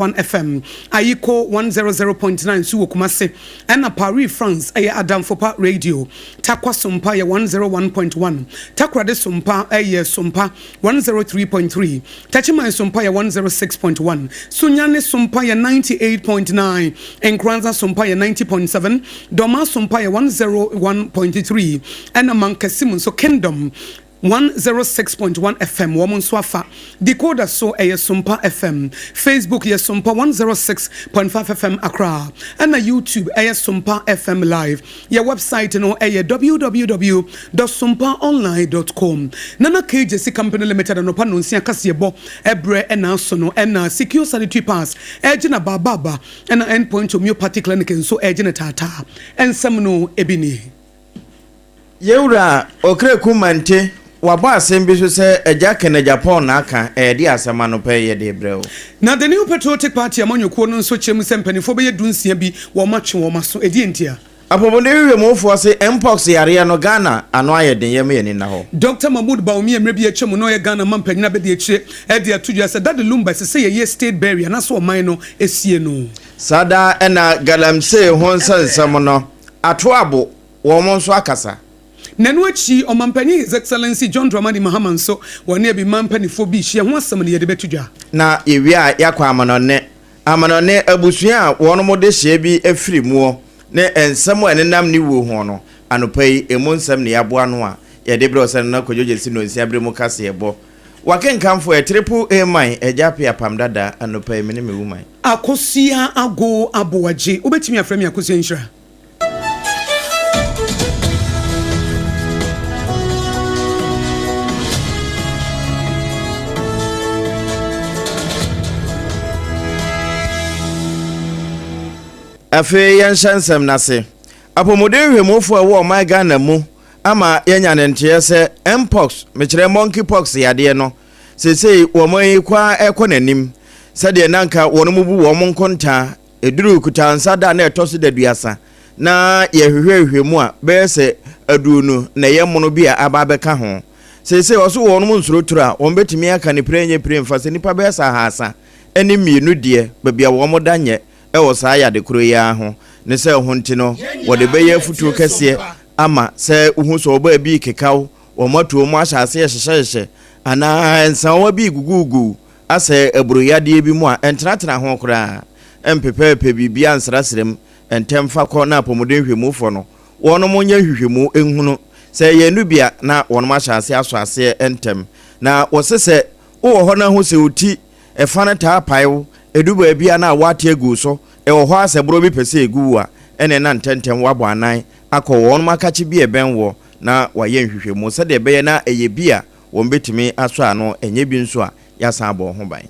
1 FM, Ayiko 100.9 Suwo Kumase, and Paris, France, Adam Fopa Radio, Takwa Sompa 101.1, Takrade Sompa, Sompa 103.3, Tachima Sompa 106.1, Sunyane Sompa 98.9, and Kranza Sompa 90.7, Doma Sompa 101.3, and among Kasimun, so Kingdom 106.1 FM woman swafa decoder so Sompa FM Facebook Sompa 106.5 FM Accra and YouTube Sompa FM live your website no www.sompaonline.com nana KJC company limited no pa no nsia kasebo ebre ena so no ena secure sanitary pass ejina baba ena endpoint homeopathic clinic so ejina tata ensam no ebini yewra okre kumante waba asembi so se eja kene Japan na aka di asema no pe ye de breo na the new patriotic party amanyoko no so chemu sempanifo be yedunsia bi wo matwe wo maso edi entia apobone wiwe mofo se mpox yare no Ghana ano ayeden yem ye ni na ho Dr. Mahmoud Baumi emre bi achemu no ye Ghana mampanyina be de achire e de atudwa se that the lumba se ye state barrier na so man no esie no sada ena galamse ho nsensem no atoabo wo mo so akasa Nanuachi omampani His Excellency John Dramani Mahama so wone bi mampanifo bi hye ho asem ne ye de betudwa na ewia yakwa amanone abusua wono mo de hye bi afiri muo ne ensem enenam ni wo ho no anopai emu nsem ne yabo ano a ye de bre osen na kojoje si no nsi abre mu kase ebo wakenkamfo e triple A man ejape Apam dada anopai me ne me woman Akosua ago aboaje obetimi aframi Akosua nshira afe yanshansem nase apomodin hwemofo a wo my Ghana mu ama yanya nente se mpox mekire monkeypox yade no sesei wo man kwa ekonanim sade nanka wono mubu wo mon konta eduru kutansa da na etoso da duasa na yehwehwehwemu a be se adunu na yemono bia ababeka ho sesei oso wono mu nsurotura a won betimi aka ne prenye premfa se nipa be sa hasa eni mienu de babia wo modanye ewo saa ya de kuro ya ho ne se ho nti no wo de beye futu kese ama se uhu so oba bi kekaw wo matuo mu ahyase hyehye ana ensan wa bi gugugu ase eburu yade bi mu a entratena ho kura empepepe bibia nsrasrem entemfa ko na apomuden hwemufo no wono monye hwehwemu enhunu se yenu bia na wono ahyase aso ase entem na wo sese wo ho na ho se uti efane ta paiwo eduba bia na wate egu so ewo ho asebro bi pese egu a ene na ntentem wabo anan akọ won makachi bi ebenwo na waye nhwehwemu se de beye na eye bia won betimi aso ano enye bi nso a yasa abo ho ban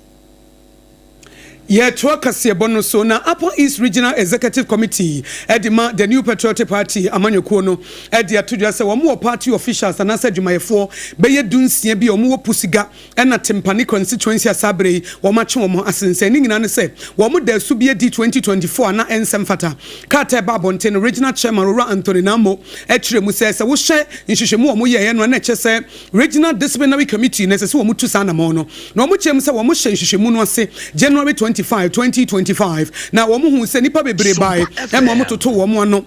Yeah, Twakasi Bono so na Apam East Regional Executive Committee edima the new patriotic party amanyoko no edi atudwa se wo party officials and asa dwumayefo beye dunsia bi wo pusiga na Timpani constituency asabre wo mache wo asensani nyina ne se wo da su bi di 2024 na ensem fata kata babonte regional chairman Rora Anthony Namo ekire mu se wo hye nhwehwemu wo ye no na eche se regional disciplinary committee ne se wo mutu sana mo no na wo chem se wo hye nhwehwemu no ase January 2025 na wo hu se nipa bebre bai e mo toto wo mo ano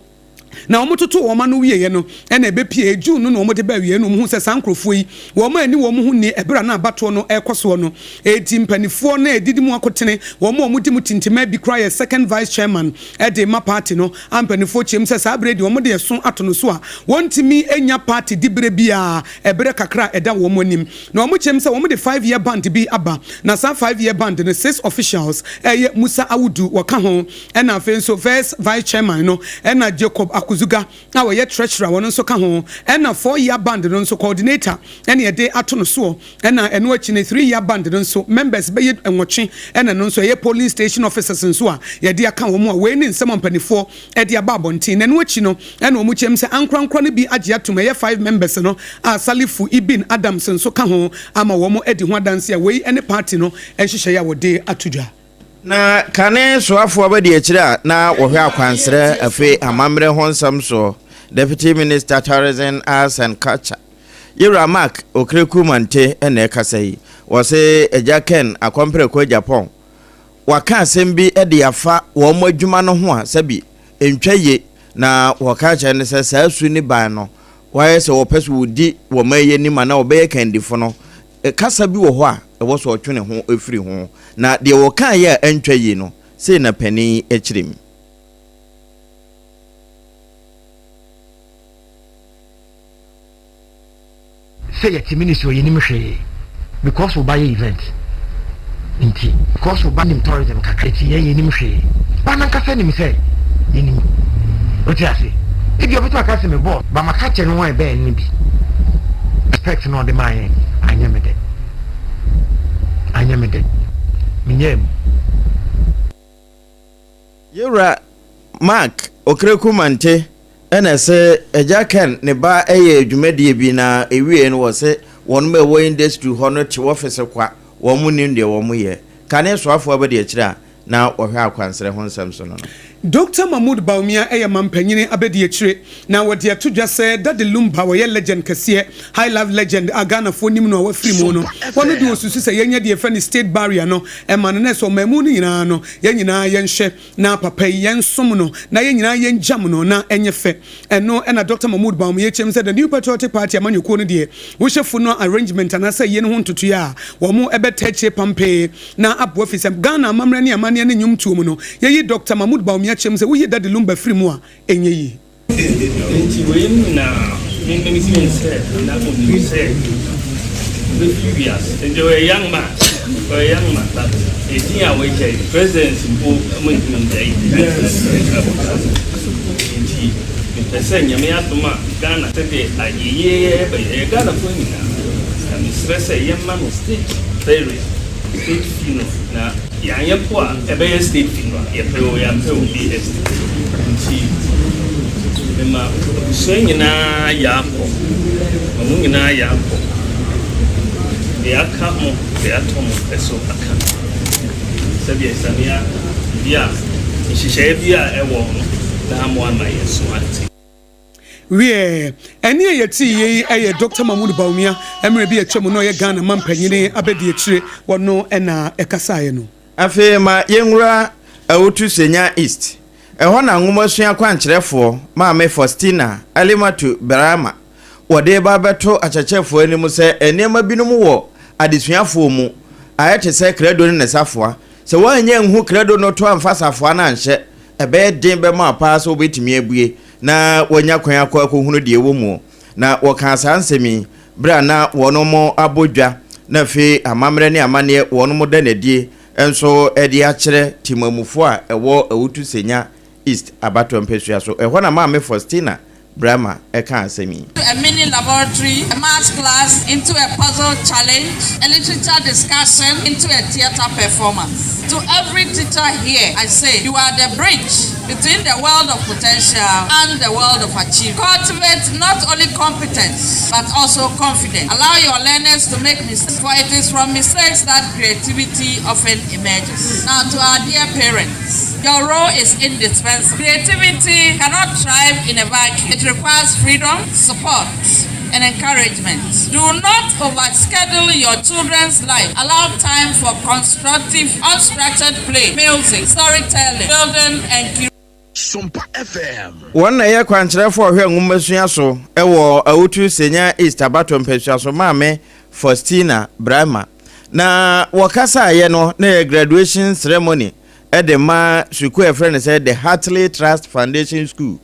na wo toto wo ma no wiye no e na ebepie June no wo de ba wiye no hu se sankrofo yi wo ma ani wo hu ni ebra na abato no ekoso no eti mpanifo na edidi mu akotene wo mo di mu tintima bi cry second vice chairman e de ma party no ampanifo chem se sabredi wo de so ato no so a wontimi enya party dibre bia ebre kakra eda wo mo nim na wo chem se wo de 5-year band bi aba na sa 5-year band ne 6 officials Musa Awudu waka ho e na afen so first vice chairman no e na Jacob Akuzuga na wo ye treasurer won nso ka ho e na 4-year band no nso coordinator e na ye de ato no so e na eno achi ne 3-year band no nso members be ye enwoche e na no nso ye police station officers nso a ye de aka wo mu a we ni nsem ampanifo e de aba abontin na eno achi no e na omu chem se ankrankra ne bi age atom ye 5 members no a Salifu Ibn Adams nso ka ho ama wo mu e di ho adanse a we ene party no e hyehyɛ ya wo de atudwa na kane soafo abadi akira na wohwe akwansere afi amamre honsam so Deputy Minister Tourism Arts and Culture Yura Mark Okreku Mante ene kasai wose ejaken akompre ko Japan waka asɛm bi de afa wɔn adwuma no ho a sɛbi ntwaye na waka kyerɛ ne sɛ saa su ne ban no wayɛ sɛ wɔpɛ so wodi wɔn ayɛ nim na wɔbɛyɛ kandifo no kasa bi wɔ hɔ a ɛwɔ so ɔtwe ne ho efiri ho na deɛ wɔka yɛ a ntwaye no sei na panin akyerɛ mi. Say yet ministry you nimhwe because we buy event nti because we buy tourism kakreti ye nimhwe bana ka fe nim say yenim oti ase if you beto aka se me bo ba maka che no wan be ni bi expect no de my anyamede minyem Yura Mark Okrekumante ena se eja ken ne ba eye adwumadie bi na ewie no wo se won me wo industry ho no che office kwa wo mu nim de wo mu ye kane so afo abade akira na ohwe akwansere ho nsam so no Dr. Mahmoud Baumia eye mampanyini abedi akire na wode atodwa se Daddy Lumba wo ye legend kase high life legend agana fo nim no wa free mu no wono de osusu se yenya de friend state barrier no e man na so mamu no nyina no yenyina yenhye na papa yensom no na yenyina yenjam no na enyefe eno na Dr. Mahmoud Baumia chem se the new patriotic party amanyoko no de wo hyefu no arrangement na say ye no hontoto ya wo mu ebetache pampe na abu office Ghana amamra ne amane ne nyumtuo mu no ye Dr. Mahmoud Baumia chem se wo ye Daddy Lumba free mu a enye yi enti we na me say na only say the few years and you were a young man but it's here we say president simple movement day enti me say nyame atoma Ghana tete aye be Ghana for ni na me stress yemma no state very state fino na yanye po a ebe state fino ye pe o ya pe o bi enti ema so nyina ya po mo nyina ya po ya ka mo ya to mo peso aka sabi esamia bia nhihye bia ewo na mo ama yeso ati wie eni yeti yi eye Dr. Mahmoud Baumia emre bi atwam no ye Ghana mampanyini abedi akire wono na ekasaye no afi ma yenwura awutu senya east ehɔ na nwomosua kwankyerɛfo maame Faustina Alimatu Berama wode ba beto akyɛkyɛfo anim sɛ enema binom wɔ adesuafo mu ayete sɛ kredo ne nesafoa sɛ wanya nhu kredo no to amfa safoa na anhyɛ ebe den be ma pa so obetimi abue na wanya kwan akɔhunu de ewo mu na wɔka sansemi bra na wɔnomo abodwa na fe amamre ne amane wɔnomo da nadie enso edi akyerɛ timamufo a ɛwɔ awutu senya east abato mpesua so ɛhɔ na maame Faustina Brahma eka asemi a mini laboratory, a math class into a puzzle challenge, a literature discussion into a theater performance. To every teacher here, I say you are the bridge between the world of potential and the world of achievement. Cultivate not only competence but also confidence. Allow your learners to make mistakes, for it is from mistakes that creativity often emerges. Now to our dear parents, your role is indispensable. Creativity cannot thrive in a vacuum. It requires freedom, support, and encouragement. Do not overschedule your children's life. Allow time for constructive, unstructured play, music, storytelling, building, and Sompa FM. One na ye kwankyerɛfo hwe nwomesua so ɛwɔ awutu senya east abato mpesua so maame Faustina Brahma na wakasa ye no na graduation ceremony ɛde ma suku friend say the Hartley Trust Foundation School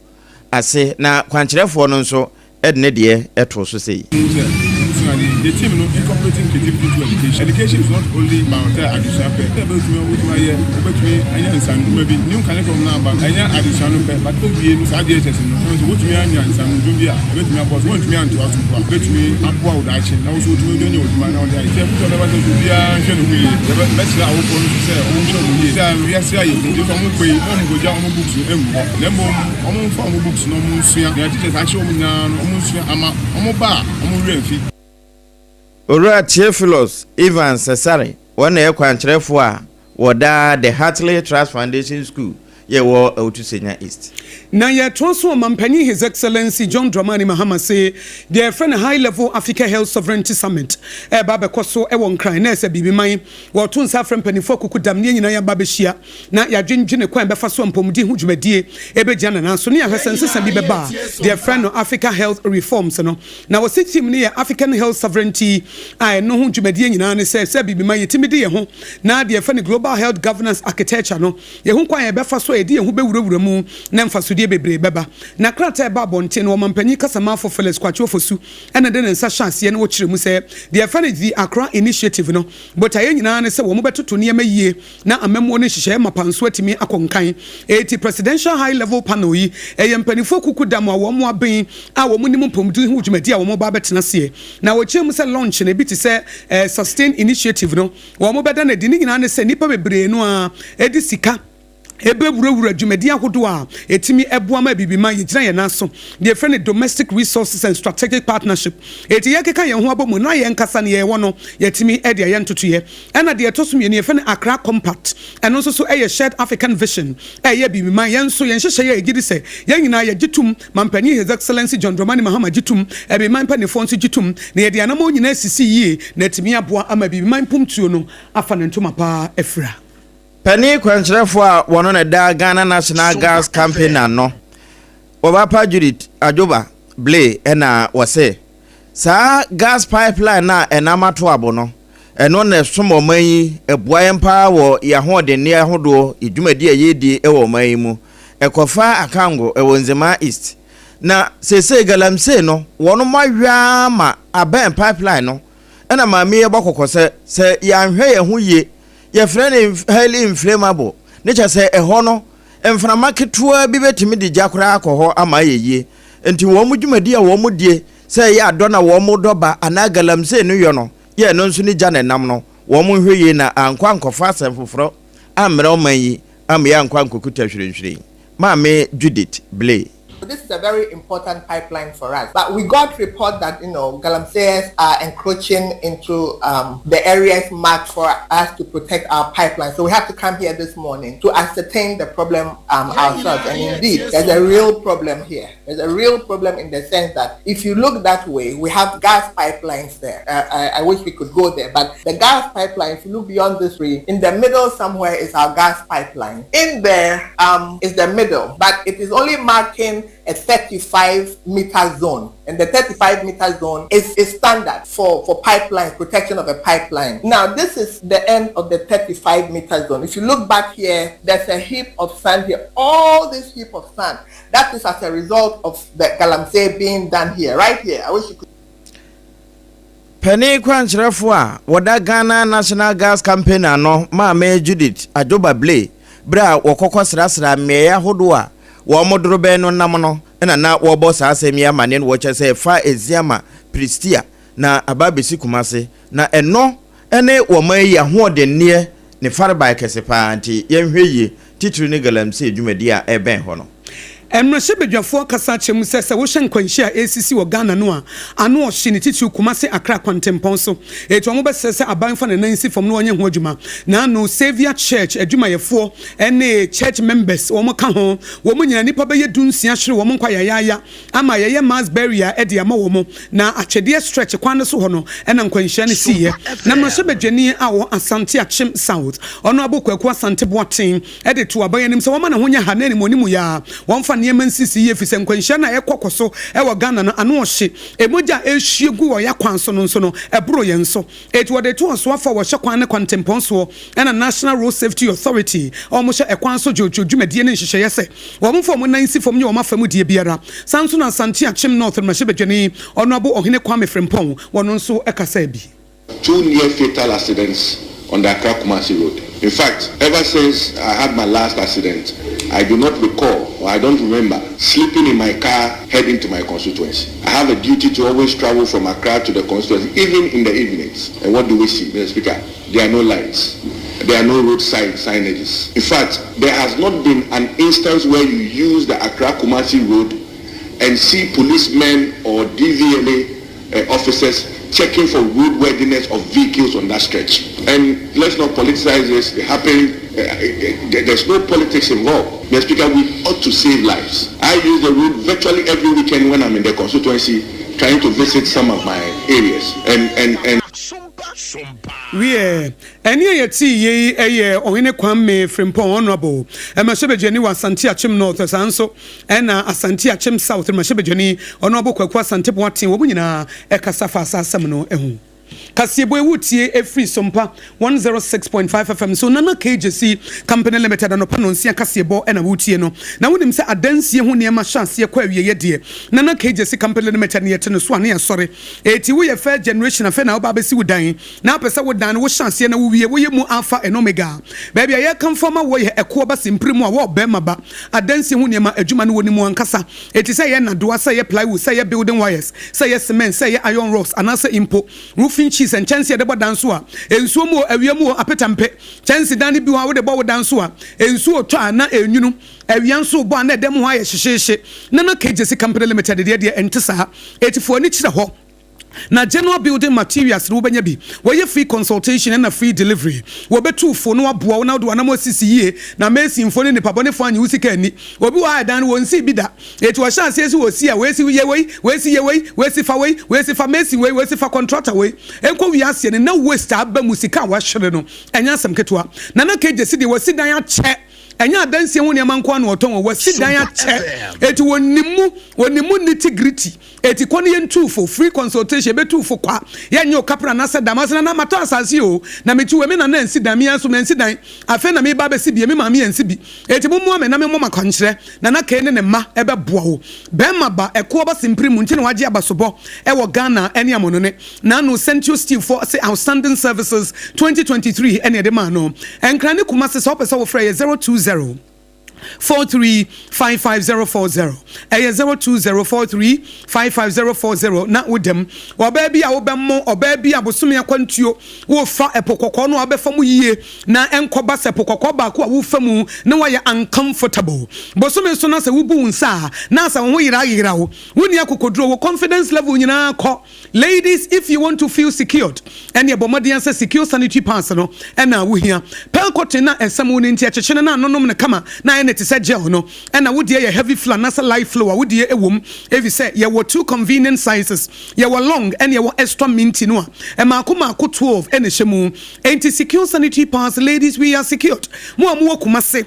ase na kwankyerɛfo no nso ɛde ne de ɛto so sei The team no incorporating creativity into education. Education is not only about additional pay. About maybe new kind of number. Additional pay, but we use ideas. So what we are and some Jumia, let me about what we are to us. Let me upward action. Now so to do your man out there. If you have to be a genuine, let's say our phone to say, we are saying, you come away, go down books to them. Them from books, no Musia, the teachers actually now, Musia, Amoba, Amu. Ora Theophilus Evans Cesare one e kwankyerɛfo a woda the Hartley Trust Foundation School ye wo Otu Senya East. Na ye transfer Mampani His Excellency John Dramani Mahama say their friend high level Africa Health Sovereignty Summit Baba Koso e won kran na se bibi man wo tun sa friend panifo kuku dam ne nyina ya babehia na ya dwendwene kwan befa so mpomudi hu dwumadie e be gya na so ne ya hwesensesa bi beba their friend no Africa Health Reforms no na wo team ne ya African Health Sovereignty ai no hu dwumadie nyina ne se bibi man yetimide ye ho na their friend Global Health Governance Architecture no ye hu kwan ye befa so e de ye hu bewurawura mu na mfa bebre beba na krata eba bonte no mampanyi kasama for Felix Kwacho fosu ena de nsa chance no kire mu se the Afani the Accra initiative no but aye nyina ne se wo mo betoto ne yie na amemo no hihye mapanso atimi akonkan eti presidential high level panel yi empanifo kuku dam a wo mo aben a wo mo nim pomdu hu dwumadi a wo mo ba betena se na wo kire mu se launch ne bi ti se sustain initiative no wo mo beda na di nyina ne se nipa bebre no a edi sika ebe wurawura dwumadi ahodo a etimi eboama bibima yegyina ye naso the friend domestic resources and strategic partnership eti yekeka ye ho abomu na ye nkasa ne ye wono yetimi ede ye ntoto ye ena de etosum ye ne friend Accra Compact eno so eye shared African vision eye bibima ye nso ye nhyehyɛ ye gidi se ye nyina ye gitum mampani His Excellency John Dramani Mahama gitum ebe mampani fonso gitum na ye de anamo nyina sisi yie na etimi aboa ama bibima mpumtuo no afa ne ntoma pa efra Penny Quenchrefo a wono ne da Ghana National Gas Campaign no. Obapa Judith Ajoba Blay ena wose. Sa gas pipeline na enamato abo no. Eno ne somo manyi eboa empa wo ya ho de ne ahodo edwumadi ayedi ewo manyi mu. Ekofa akango ewo Nzema East. Na sese galamse no wono mahwa ma aben pipeline no. Ena maami e bokokose se ya hwe ye ho ye your friend highly inflammable. Nature say a hono, and from a market to a bibetimi di jacra alcohol am I ye. And to Womudia Womudie, say ya donna Womodoba, and Agalam say no yono, ye non suni jan and namno, Womu Huyena and Quanco fast and fufro, am Romayi, am young Quanco Kutashri. Mammy Judith Blay. This is a very important pipeline for us. But we got report that, Galamseyers are encroaching into the areas marked for us to protect our pipeline. So we have to come here this morning to ascertain the problem ourselves. And indeed, there's a real problem here. There's a real problem in the sense that if you look that way, we have gas pipelines there. I wish we could go there. But the gas pipeline, if you look beyond this tree, in the middle somewhere is our gas pipeline. In there is the middle, but it is only marking a 35-meter zone, and the 35-meter zone is standard for pipeline protection of a pipeline. Now this is the end of the 35-meter zone. If you look back here, there's a heap of sand here. All this heap of sand, that is as a result of the Galamsey being done here, right here. I wish you could. Penny Quenchrefo a woda Ghana National Gas Campaign no Mama Judith Ajoba Blay bra wokokọ srasra meya hodo a wo modrobe no nam no na wo boss asemi amane no wo chese fa eziama pristia na ababesi kumase na eno ene wo mayi ahodennie ne farba kese pa anti yenhweyi titiri ne galamse adwumadi a eben ho no Emrese bedwafo kasa chemu sese wo hyen kwanhia ACC wo Ghana no a ano ohye ne titi kumase Accra kwantempon so eto mo besese abanfa na nansi fom no onye ho adwuma na no Savior Church adwumayefo ene church members wo mo ka ho wo mo nyina nipa beye dunsia hwere wo mo kwa yaya ama yeye mass barrier e de ama wo mo na atwede stretch kwan so ho no ena kwanhia ne siye na mrese bedwani a wo Asante Achim South ono abokwaku Asante Boaten e de to abayanim se wo ma na ho nya ha na ni monimu ya wo Yemen sisi ye fise nkwanhia na ekokoso e wo Ghana no ano ohye emoja ehyiegu wo ya kwanso no nso no ebro ye nso eti wo de to so afa wo hye kwan ne kwantempon so na National Road Safety Authority o mo hye ekwanso jojo dwumadie ne nhyehyɛ yese wo mo fom nan si fom nye wo ma fam die biara sanso na Asante Achim North ma hye bedwani ono abo ohene Kwame Frempong wono nso ekasa bi 2 near fatal accidents on the Accra Kumasi Road. In fact, ever since I had my last accident, I do not recall or I don't remember sleeping in my car heading to my constituency. I have a duty to always travel from Accra to the constituency, even in the evenings. And what do we see, Mr. Speaker? There are no lights. There are no roadside signages. In fact, there has not been an instance where you use the Accra Kumasi Road and see policemen or DVLA officers checking for roadworthiness of vehicles on that stretch. And let's not politicize this. There's no politics involved. Mr. Speaker, we ought to save lives. I use the road virtually every weekend when I'm in the constituency trying to visit some of my areas. And we any yeti ye ohine kwame Frimpong honorable Mashebejani wa Asante Achim North sanso ena Asante Achim South Mashebejani honorable Kwaku Asante Boatin wo nyina ekasafa asasam no ehu Kasiebo ewutie efri Sompa 106.5 FM so nana KJC company limited no panonsia Kasiebo ena wutie no na wonim se adansie ho ne ma chance kwa awiye de nana KJC company limited ne yete no so ane asore eti wo ye first generation afa na wo ba besi wudan na apesa wudan wo chance na wo wie wo ye mu alpha and omega baby ye kan forma wo ye eko ba simpremu a wo be ma ba adansie ho ne ma adwuma no woni mu ankasa eti se ye na do asa ye plywood se ye building wires se ye cement se ye iron rods anasa impo roofing cheese and chance de bodanso a ensuo mu awiamu apetampe chance dan bi wa wo de bo danso a ensuo to ana enwunu awianso bo ana dem ho aye hyehye na no KJC company limited de entesa 84 ni kire ho na general building materials no benya bi wo ye free consultation and a free delivery wo betu fo no aboa wo na do na mo sisi yie na mesin fo ne nipa bone fo anyi usika ani obi wa dan wo nsi bi da eti wo chance esi wo si a we si ye we si fa mesin we si fa contractor we enko wi ase ne na waste aba musika wa hwere no enya asem ketwa na KJC de wo si dan a che enya adansie ho ne manko anu oton wo si dan a che eti wonimu nitty-gritty eti kwone yentu for free consultation betu for kwa yenye okapra na se damasna na mato asase o na metu we me na nsi dan me anso nsi dan afa na me ba besi bi me ma me nsi bi eti mumu ame na me moma kwankyere na kene ne ma ebe boa wo be ma ba eko ba simprimu nti ne waje abasobo e wo Ghana ene amono ne na no Central Steel for say outstanding services 2023 ene de ma no enkra ne kuma se so pese wo frɛ 020 435540 020435540 na wodem obabi a wobemmo obabi abosome akwantuo wo fa epokokko no abefa mu yie na enkoba sepokokko ba ko wo fa mu na waya uncomfortable bosome so na se wubu nsa na sa wo yira wo woni akokoduro wo confidence level nyina ko ladies if you want to feel secured and your bomadian say secure sanitary pass no na wo hia pelcotin na esam ni nti akyekyene na nonom ne kama na it is a gel no and I would hear heavy flow na light flow I would hear a womb if you say you were two convenient sizes you were long and you were extra minty no and makuma 12 and shemu anti secure sanitary pass ladies we are secured mo kuma se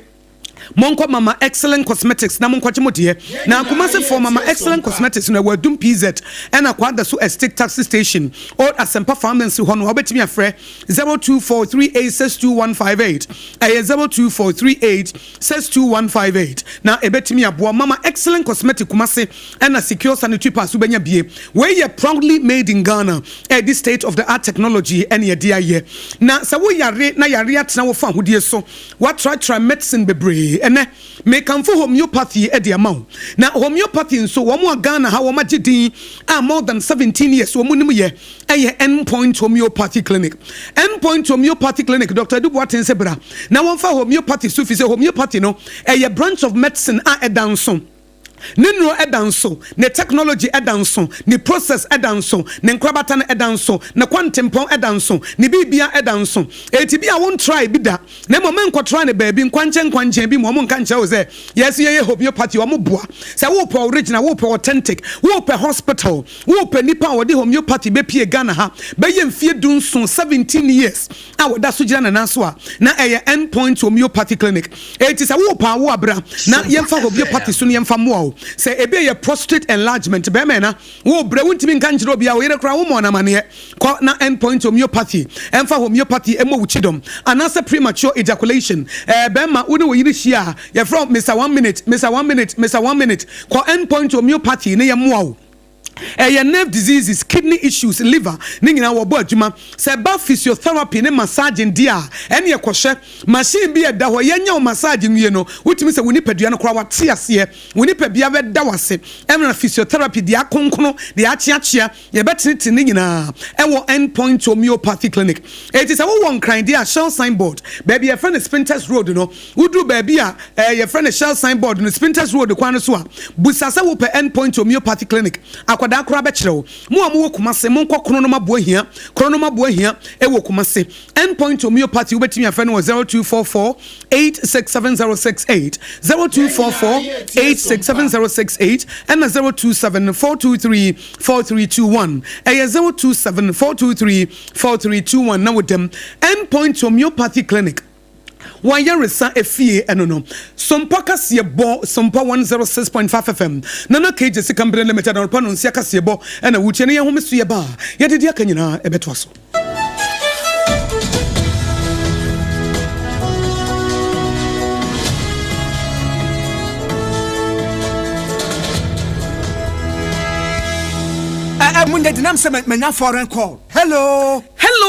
Monko Mama Excellent Cosmetics na monko chimodie na kumase for Mama Excellent Cosmetics na wadum PZ and akwada so a stick taxi station or Asempa Pharmacy hono obetimi afre 0243862158 0243862158 na ebetimi aboa Mama Excellent Cosmetics kumase and a secure sanitary pass ubenya bie we ye proudly made in Ghana at this state of the art technology and ye dia ye na sa wo yare na yare atena wo fa hodie so what try medicine bebre ene make am for homeopathy e de amount na homeopathy nso wo mo Ghana ha wo magidin more than 17 years wo munim ye endpoint homeopathy clinic Dr. Duboatin Sebra na won fa homeopathy so fi say homeopathy no branch of medicine edanso Ninro edanso, ne technology edanso, ne process edanso, ne nkrabata na edanso, ne quantum pon edanso, ne bibia edanso. Eti bia won try bida. Na mo men ko try ne baby nkwanche bi mo nka nche o say yes ye homeopathy o mo boa. Say wo pe original, wo pe authentic, wo pe hospital, wo pe nipa wo de homeopathy be pie Ghana ha. Be ye mfie dunso 17 years. A wo da so gira na so a na endpoint homeopathy clinic. Eti say wo pa wo abra na ye mfa homeopathy so ne mfa mo say ebe ye prostate enlargement be me na wo bre wuntimi nka njiro bia wo yere kra wo mo na mane ko na endpoint homeopathy emfa homeopathy emo wuchidom anase premature ejaculation be ma wo ne wo yiri hia ye from Mr. 1 minute ko endpoint homeopathy ne ye mo nerve diseases, kidney issues, liver, ningina wabo adwuma, se ba physiotherapy ne massaging dia, ene ye kwhwe machine bi eda ho ye nya massaging ye no, wutimi se woni padua no kra wate ase, woni pa bia be da wase, emna physiotherapy dia konkono, dia achiachia, ye betiniti ningina, ewo endpoint homeopathy clinic. It is a one kind dia shell signboard, baby your friend Sprinters Road no, wudu baby your friend shell signboard no Sprinters Road kwan so a, busasa wo pe endpoint homeopathy clinic. akoda akora bekyerɛw mo amu kumase mo nkɔ kronoma boahia e wo kumase endpoint homeopathy wobetimi afa no 0244 867068 0244 867068 and 0274234321 0274234321 now with them endpoint homeopathy clinic Wanya resa efie enono Sompa kasebo Sompa 106.5 FM nana keje se company limited on pano nsia kasebo ena wutie ne yehome so ye ba ye de dia kanyina ebeto so Munde dinam se menya foreign call. Hello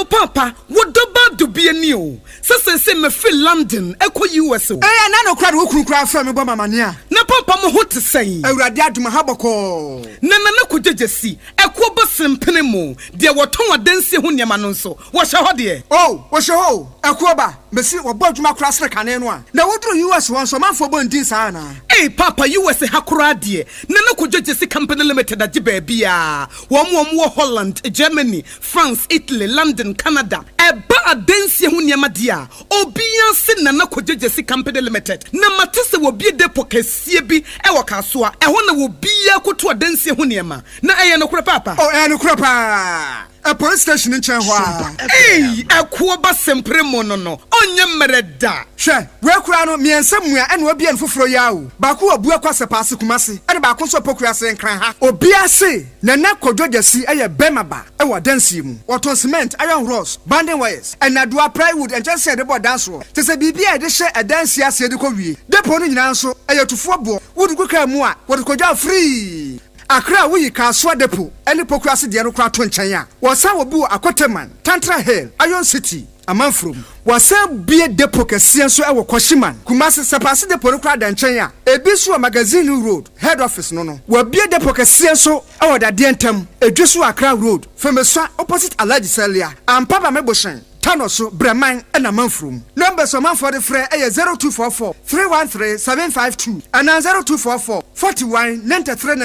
papa what do be a new se me free London eko US o na no kra wo kura fra me bo mama ne a na papa mo hote sei awurade aduma haboko na ko jejesi eko bo sempene mo de woton wadanse ho niam no nso wo hye ho de wo hye ho eko ba mesi wo bo aduma kura sre kane no a na woduru US won so manfo bo ndin sa na papa US hakura de na ko jejesi company limited age ba bia wo Holland Germany France Italy London Canada eba adanse ho niam de a obia se na ko jejesi company limited na matese wo bie depo kasie bi e wo Akosua e ho na wo bia koto adanse ho niam na eye no kura papa no kura pa a police station in Chenhua. Akuo ba sempre mono no. Onye mereda. Hwe, we kura no miensamua ene obi en foforo yawo. Ba ko abu akwase paase kumase. Ene ba ko so pokura se nkran ha. Obi ase na na kodwogesi eye bemaba e wo dansi mu. Waton cement, iron rods, banding wires, and adua plywood and just said about dance ro. Te se bibia e de hye e dansi ase de ko wie. Depo no nyina nso eye tufo bo. Wodu ko ka mu a, wodu kodwa free. Akra wuyi Akosua depo ene pokrasi de no kra to nchen a wasa wobu Akoteman Tantra Hill Iron City Amanfrom wasa bie depo kese nso e wo Koshiman Kumasi sepase depo no kra da nchen a ebisu magazine road head office no wa bie depo kese nso e wo da de ntem edwisu Akra road Femeswa opposite Alhaji Selia Ampaba Meboshen Tanoso Breman and Amanfrom numbers of man for the free 0244 313 752 and 0244 41 93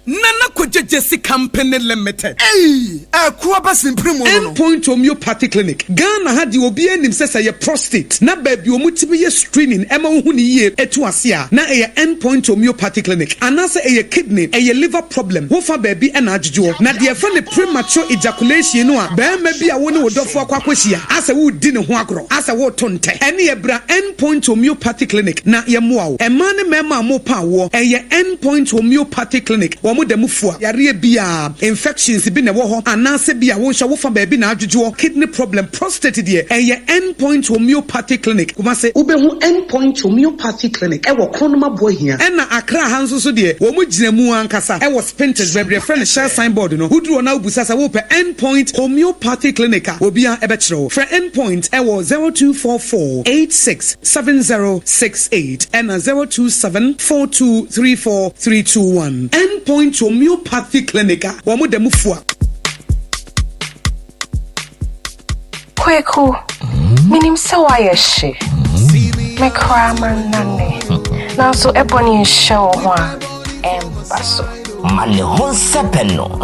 Nana Kojejesi Company Limited. Kuaba Simprimo Endpoint Homeopathy Clinic. Ghana had the obien himself a prostate. Na baby omutibi screening Emma Huni ye etuasia. Na a endpoint homeopathy clinic. Anasa a kidney, a liver problem. Wofa baby and ajujo. Na the friend premature ejaculation no a maybe a one would offer kwakweshia. As a wood dinner huagro. As a wood tonte. Any ebra endpoint homeopathy clinic. Na yamuao. A man mema mopa wo. A endpoint homeopathy clinic. Wamu demufua. Yari bia infections bi na wo ho. Anase bia wo sha wofa baby na ajujo. Kidney problem, prostate die. A endpoint homeopathy clinic. Kumase ubehu endpoint homeopathy clinic. Ewo kronoma boahia. Ena Akra hanso so die. Wamu jinemu ankasa. Ewo Spinters baby friend share signboard no. Hudru na ubusasa wo pe endpoint homeopathy clinic. Obia ebechro. For endpoint ewo 0244 867068 and 0274234321. Endpoint homeopathy clinic. Wamu demufua. Kweku, minim se wayeshi. Me kraman nane. Nanso ebony show wa embaso. Mane honsepeno.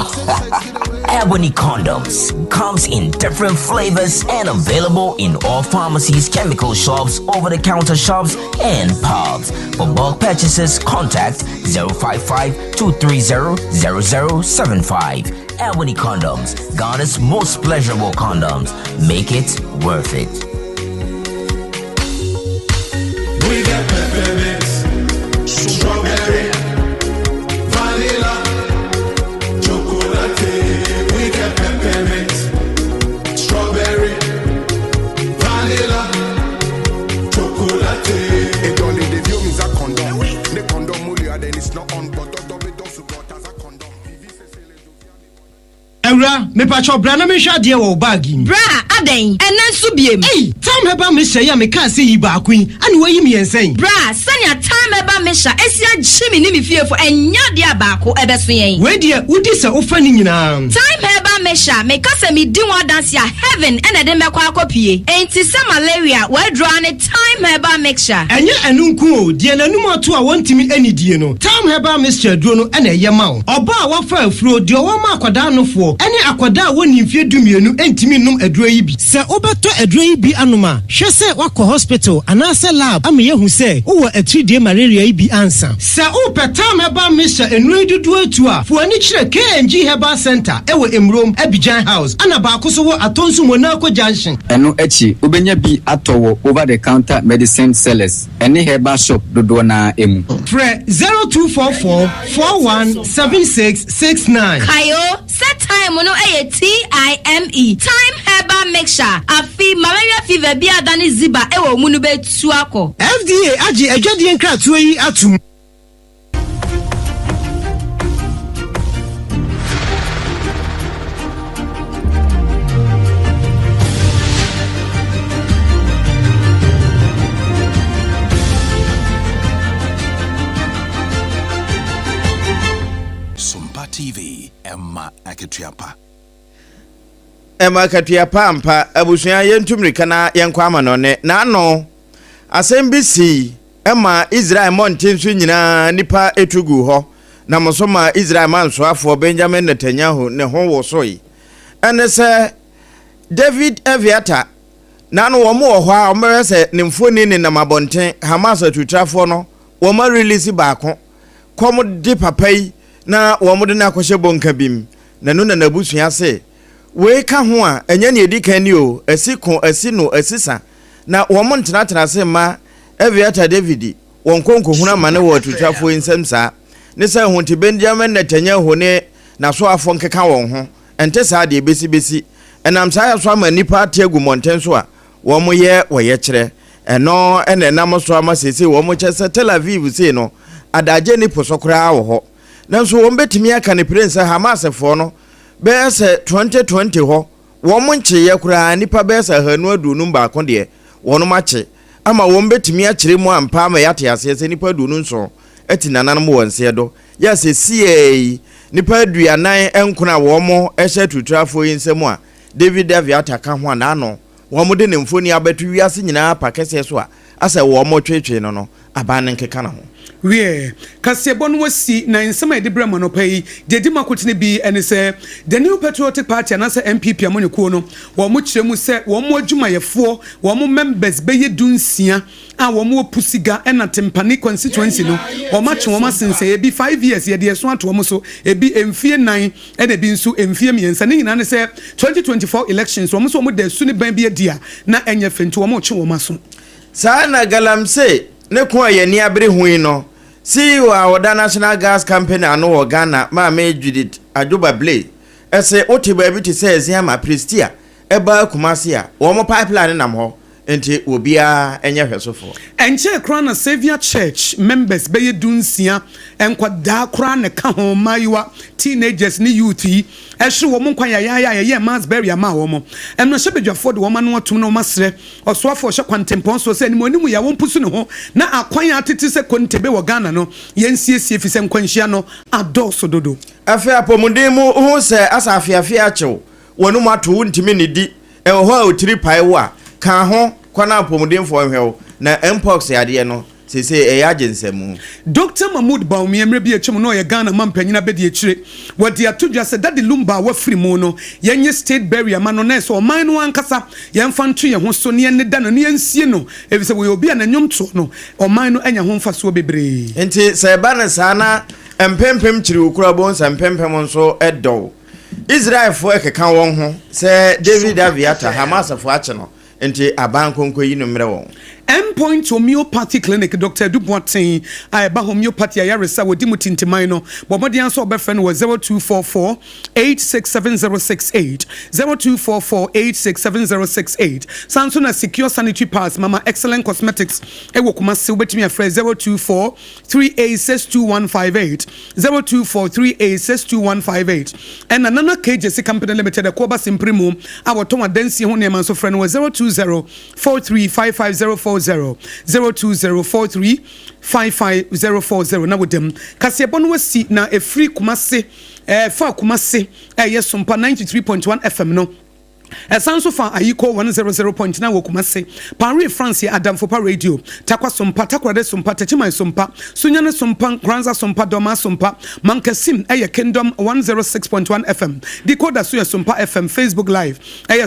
Ebony condoms comes in different flavors and available in all pharmacies, chemical shops, over-the-counter shops, and pubs. For bulk purchases, contact 055-230-0075. Ebony condoms, Ghana's most pleasurable condoms. Make it worth it. We got peppermint, strawberry, vanilla, chocolate. We got peppermint, strawberry, vanilla, chocolate. It only the view is a condom. The condom mulia then it's not on, but double don't support as a condom. Ewra, me pacho bra na me hwa de wo bag yi. Bra, aden, enen so biem. Hey, time heba me hye ya me kan se yi ba kwin, ani wo yi me ensen. Bra, sanya time heba herbal mixture esia jimi ni mi fie fo enya dia baako ebeso yen we dia udi se ofa ni nyina time herbal mixture me kase me di one dance ya heaven ene de mekwa akopie enti se malaria we draw ne time herbal mixture enye enunku o die nanum ato a wontimi anidie no time herbal mixture duro no ene ye ma wo oba a wafa afuro de wo ma akwada nofo ene akwada woni mfie dumienu entimi num aduro yi bi se obeto aduro yi bi anoma hwe se wakọ hospital anase lab ama yehu se wo atridie malaria yi bi ansa se o time herbal mixture enu dudu atu a fo ani kire KNG herbal center ewo emrom Abidjan house ana ba ko so wo atonsu Monaco junction eno echi obenya bi atowo over the counter medicine sellers any herbal shop dodo na emu Fre 0244 417669 kayo set time no TIME time herbal mixture afi malaria fever bi adani ziba ewo mu no betu akọ FDA agi adwadie nkratoa yi atum Sompa TV Emma Akosua Emma Akosua mpa abusua yentumrika na yenkwa amanone na ano asembisi Emma Israel mountain so nyina nipa etugu ho na mosoma Israel mansoafo Benjamin Netanyahu ne ho wo soyi ene se David Eviata na no wo mo ho a omere se ne mfoni ne na mabonten Hamas atutrafo no wo ma release baako kom di papai na wo mo de na akohye bonka bim na no na nabusua se we ka ho a enya ne edikan ni o asiko asino asisa na wo mo ntena se ma Eviata David won konkohuna mane wo atutrafo insamsa ne se ho ti Benjamin Netanyahu ne na so afo nkeka won ho ente sa de besi enam sa ya so ama nipa ategu monten so a wo mo ye wo ye kire eno ene nam so ama sese wo mo chese Tel Aviv se no adaje ni posokra wo ho nanso wo betimi aka ne prince Hamas fo no be se 2020 ho wo mo nche ye kura nipa be se hanu adunu ba ko de wo no mache ama wo betimi a kire mu ampa ma yate ase se nipa adunu nso eti nanan mo wonse do ya se sie nipa aduanan enkuna wo mo ehye tutrafo yinsem a David Aviata ka ho na no wo mo de ne mfoni abetu wiase nyina pakese so a asa wo mo twetwe no aban nkeka na ho we kasebo no wasi na nsema e de brema no pai dedi makotene bi ene se the New Patriotic Party na se MPP amonyekuo no wo mo kiremu se wo mo adwumayefo wo mo members beye dunsia a wo mo pusiga ena tempani constituency no wo ma che wo ma sense e bi 5 years ye de so ato wo so e bi emfie 9 ena bi nso emfie miensa ne nyina ne se 2024 elections wo mo so mo de su ne ban bi dia na enye fenti wo mo che wo ma so sa na galamse ne ko ye ni abere hui no see wa Oda National Gas Company ano wo Ghana ma me Judith Ajoba Blay ese otiba bi ti says ya ma Prestia eba Kumasi a wo mo pipeline nam ho enti obia enye hwesofo enche kra na Savior Church members be yedunsia enkwa da kra na ka ho maiwa teenagers ni youth yi ehwe wo mo nkwa ya Masbury ama wo mo emno hye bedwafo de wo ma no atum no masre osoafo hye kwantempon so se ni monimu ya wo mpusu ne ho na akwan atete se kontebe wo Ghana no yensiesie fi se nkwanhia no adoso dodo afi apomuden mu hu se asafiafia achew wonu mato ntimi ne di ho a otiri pai wo a ka ho kwana apomuden fo hwew na mpox yade no sese agensemu Dr. Mahmoud Baumi emre bi echemu no ye Ghana mampanyina be de echire wodi atodwa se dade lumba wa free mu no yenye state barrier ma no na so man no ankasa yemfa nto ye ho so ne ne da no ne yensie no efise wo obi na nyom to no o man no anya ho mfa so bebre enti se ba na sana empempem chiri ukura bon sa empempem nso edo Israel fo ekeka won ho se David Aviata Hamas fo ache no enti aban konko yi no mre won Endpoint Homeopathy Clinic Dr. Duboatin Ayaba Homeopathy Ayaresa wodi mutintiman no bomodi anso obefren wo 0244 867068 0244 Sanso na Secure Sanitary Pass Mama Excellent Cosmetics ewo Kumasi wobetimi afre 024 386258 024 386258 and another KJC Company Limited Akoba Simprimo awoton adansi ho ne manso frɛ no 020 435504 02043554040 na wodem kasebo no wasi na efri kumase fa kumase yes Sompa 93.1 FM no Esanso fa ayiko 100.9 wokumase Paris France Adam Fopa Radio takwa Sompa takwade Sompa tachima Sompa sunyane Sompa Granza Sompa Doma Sompa Mankasim Kingdom 106.1 FM decoder suya Sompa FM Facebook Live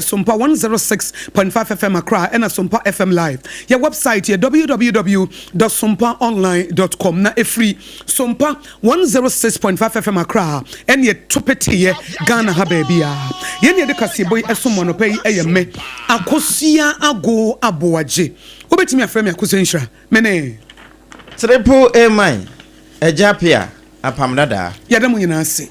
Sompa 106.5 FM Accra and Sompa FM Live your website www.sompaonline.com na free Sompa 106.5 FM Accra and ye topeti Ghana ha baby ye de kaseboy monopay me Akosua ago aboaje obetimi afrem Akosua nshira mene triple mine ejapia apam dada yadamu nyina ase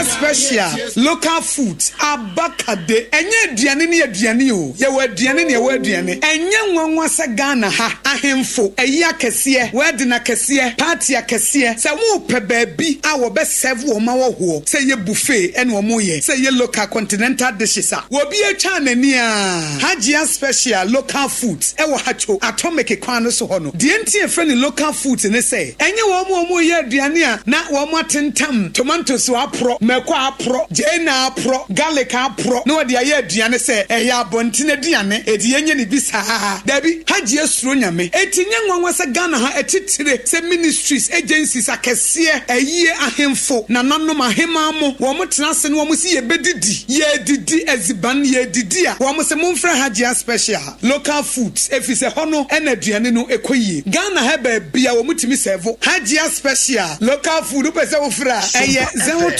special local foods abakade enye aduane ne aduane o ye wa aduane ne wa aduane enye nwanwa se Ghana ha ahemfo eyi akese wede na kese party akese se wo pe baabi a wo be serve wo ma wo ho se ye buffet ene wo mo ye se ye local continental dishes a wo bi atwa nani a Hajia special local foods e wo hacho atomic kwan so ho no de entie fre ne local foods ne se enye wo mo ye aduane a na wo mo atentam tomatoes wo apro meko apro jena apro garlic apro no de aye aduane se eya abontine aduane edi yenye ne bisa dabi Hajia suro nyame etinye nwanwa se Ghana ha etitire se ministries agencies akese eyi ahemfo na nanom ahema mo wo mo tenase no wo mo si ye bedidi ye didi eziban ye didi a wo mo se momfra Hajia special local foods efise hono ena aduane no ekoyie Ghana ha ba bia wo mutimi serve Hajia special local food upese wo fra eye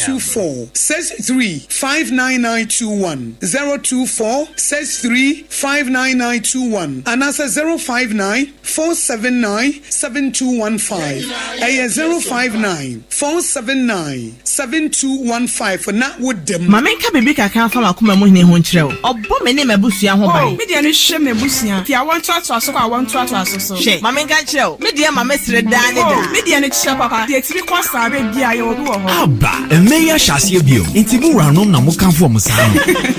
02463599921 02463599921 and answer 05947972115 05947972115 for not with them Mamenka baby kaka fa makoma mu hine ho nkyerɛ obo me ne mabusua ho ban me de no hye mabusua ti awon to aso so awon to aso so she mamenka kyerɛ me de mama sire da ne da me de no kyerɛ papa de tiri kwasa be bia ye obi wo ho aba emeya hyase bio intimu ranom na mo kanfo mo saa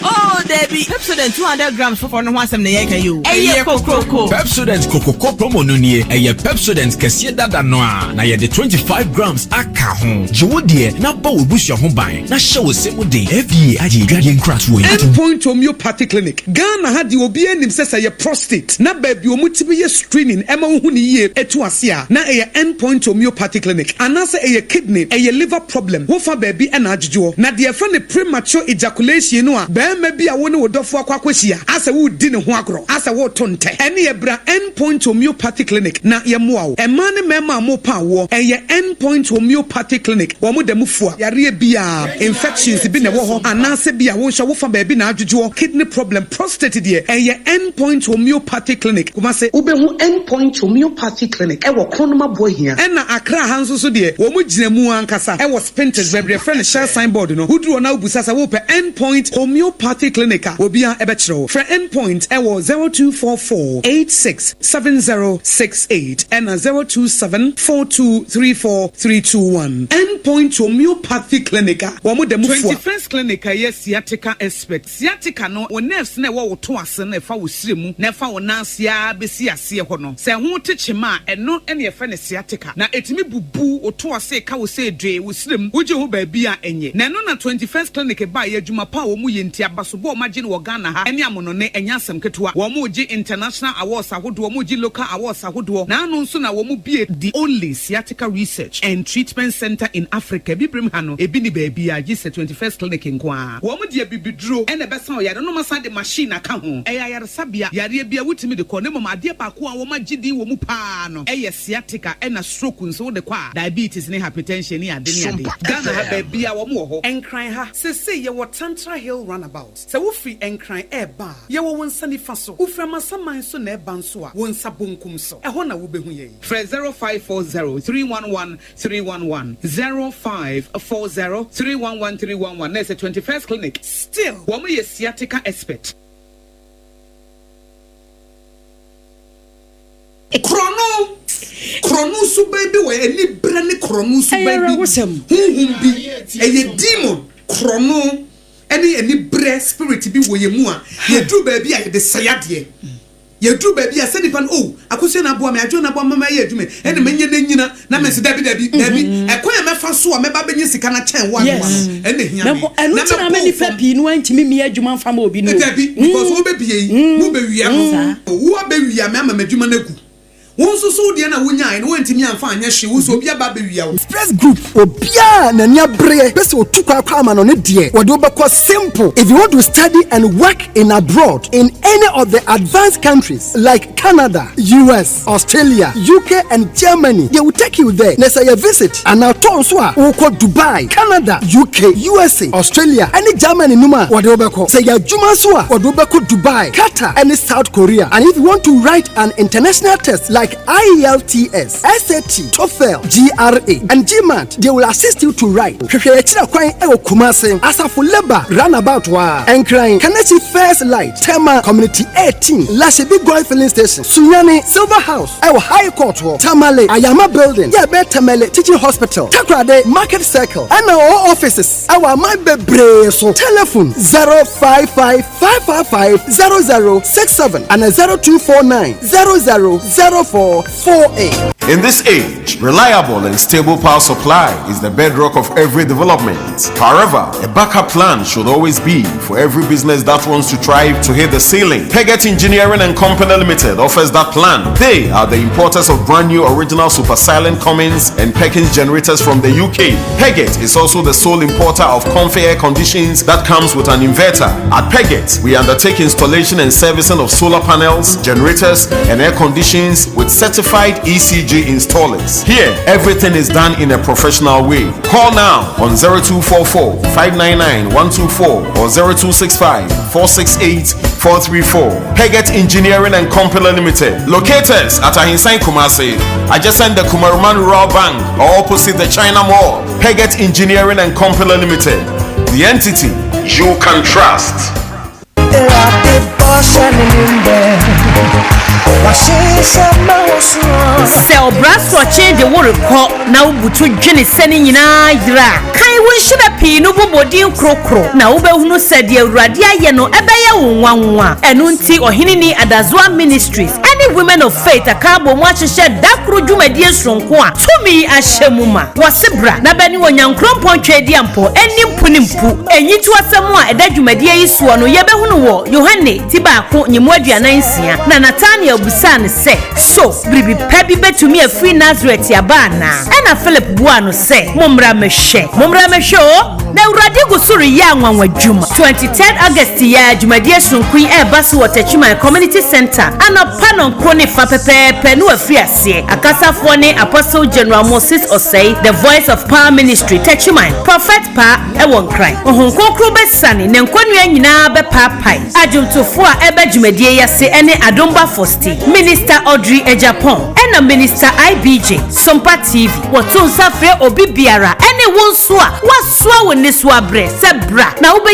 oh Debbie Pepsodent 200 grams for no ho asem na ye kan yo eye kokoko Pepsodent kokoko promo no nie eye Pepsodent kese dada no a na ye de 25 grams aka ho jewodie na ba obusua ho ban na hye wo semu den FDA age dwade nkrat wo Endpoint Homeopathy Clinic Ghana ha di obi anim sesa ye prostate na ba bi omutibi ye screening ema wo hu ni ye etu ase a na eye Endpoint Homeopathy Clinic anase eye kidney eye liver problem wo fa ba bi na ajejo na de fa ne premature ejaculation no a ba ma bi a wo ne wodofo akwakwahia asa wo di ne ho agro asa wo to nte ene ye bra Endpoint Homeopathy Clinic na ye moa wo ema ne mema mo pa wo eye Endpoint Homeopathy Clinic wo mo da mufua yare bia infections bi ne wo ho anase bia wo hwa wo fa ba bi na ajejo kidney problem prostate de eye Endpoint Homeopathy Clinic kuma se ubehu Endpoint Homeopathy Clinic e wo kronoma bohia ena Accra hanso so de wo mo gina mu ankasa e wo Spintex bebre friend share signboard no huduro na ubusasa wo pe Endpoint Homeopathy Clinic obia ebe kire for Endpoint e wo 0244867068 and 0274234321 Endpoint Homeopathy Clinic wo mo dem fo 21st Clinic yes sciatica expert sciatica no wo nerves na wo to ase na fa wo siremu na fa wo nansia besi ase ho no se ho techema eno ene fa ne sciatica na etimi bubu wo to ase ka wo se dwe wo sirem wo je ho ba bi a enye na no na 21st Clinic ba ye adwuma pa wo mu ye ntia baso bo ma je no Ghana ha ene amono ne enya asem ketewa wo mu je international awards ahodo wo mu je local awards ahodo na anu nso na wo mu bie the only sciatica research and treatment center in Africa bibrim ha no ebi ni ba bi a je 21st Clinic nkwa wo mu de bibiduro ene besa o yare no masa de machine aka ho eya yare sabia yare bia wutimi de ko ne mama de ba ko a wo ma gidi wo mu pa no eye sciatica ena stroke nso de kwa diabetes ne hypertension ne ade ne ade Ghana ha ba bia wo mu ho enkran ha se ye wo Tantra Hill runabout se wo free enkran eba ye wo wonsa nifa so wo fra masaman so na eba nso a wonsa bonkum so eho na wo behu ye 0540311311 0540311311 na se 21st Clinic still wo mo ye sciatica expert Krono so baby we any brand krono so baby. Bi eye demon krono any bre spirit bi wo ye mu a ye dru baby a de sayade. Ye dru baby a send pan Akosua na boa me adwo na boa mama ye adwume ene menye na nyina na me se dabi ekwan e mefa so a me ba benye sika na chen one ene hia me na tina me ni fa pi no antimi mi adwuma mfa ma obi no dabi because wo be bie mu be wia no wo be wia me ama madwuma na gu won so de na wonya no wantimi amfa anya hwe wo so obi aba be wia wo Express Group obia na nya bre pese otukwa kwa ma no ne de wo de obekọ simple. If you want to study and work in abroad in any of the advanced countries like Canada, US, Australia, UK and Germany, they will take you there. Na say you visit and now turn so a wo Dubai, Canada, UK, USA, Australia and Germany numa wo de obekọ. Say you adwuma so a wo de obekọ Dubai, Qatar and South Korea. And if you want to write an international test like IELTS, SAT, TOEFL, GRA, and GMAT, they will assist you to write. Kumasi, Asafo Leba, Runabout Wa, and crying, Kanachi First Light, Tema Community 18, Lashibi Goy Filling Station, Sunyani, Silver House, Ewa High Court, Tamale, Ayama Building, Yabe Tamale, Teaching Hospital, Takrade, Market Circle, and our offices, our my bebre, so telephone 055 555 0067 and 0249 000448. In this age, reliable and stable power supply is the bedrock of every development. However, a backup plan should always be for every business that wants to thrive to hit the ceiling. Peggett Engineering and Company Limited offers that plan. They are the importers of brand new original super silent Cummins and Perkins generators from the UK. Peggett is also the sole importer of comfy air conditions that comes with an inverter. At Peggett, we undertake installation and servicing of solar panels, generators, and air conditions with certified ECG installers. Here, everything is done in a professional way. Call now on 0244 599 124 or 0265 468 434. Peggett Engineering and Company Limited. Locators at Ahinsan Kumasi, adjacent the Kumaruman Rural Bank or opposite the China Mall. Peggett Engineering and Company Limited. The entity you can trust. Sɛ ɔbraso ɔkyɛn de wo rekɔ na wobutu dwene sɛne nyinaa yira kan wo nhyira pii no bobodin krokro na wobɛhunu sɛ de awurade ayɛ no ɛbɛyɛ wo nwanwa ɛno nti ɔheneni Adazoa Ministries any women of faith akabo mu ahyehyɛ dakro dwumadie sonko a tumi ahyɛ mu ma wɔsebra na bɛne wɔnyankrompɔn twɛdi ampo ɛni mpunimpu ɛnyitu asɛm a ɛda dwumadie yi soɔ no yɛbɛhunu wɔ Yohane Tibaako nyimu aduanan sia na Nathaniel busan se so bribi pebi betumi afri Nazareth yabana ena Philip buano se momra mehwe na urade gusuri ya nwanwa dwuma 23rd August ya dwumadie sunkui e basi Watachima Community Center ana panon krone fa pepepe no afri ase akasafo ne Apostle General Moses Osei the voice of power ministry Tachima prophet pa e won cry ohonkokro besane ne nkwanua nyina be papai adwumtofo a ebe dwumadie yase ene Adomba Fosti Minister Audrey Ejapon ena Minister IBJ Sompa TV wato nsafre obi biara ene wonso a wasua woni so abre sebra na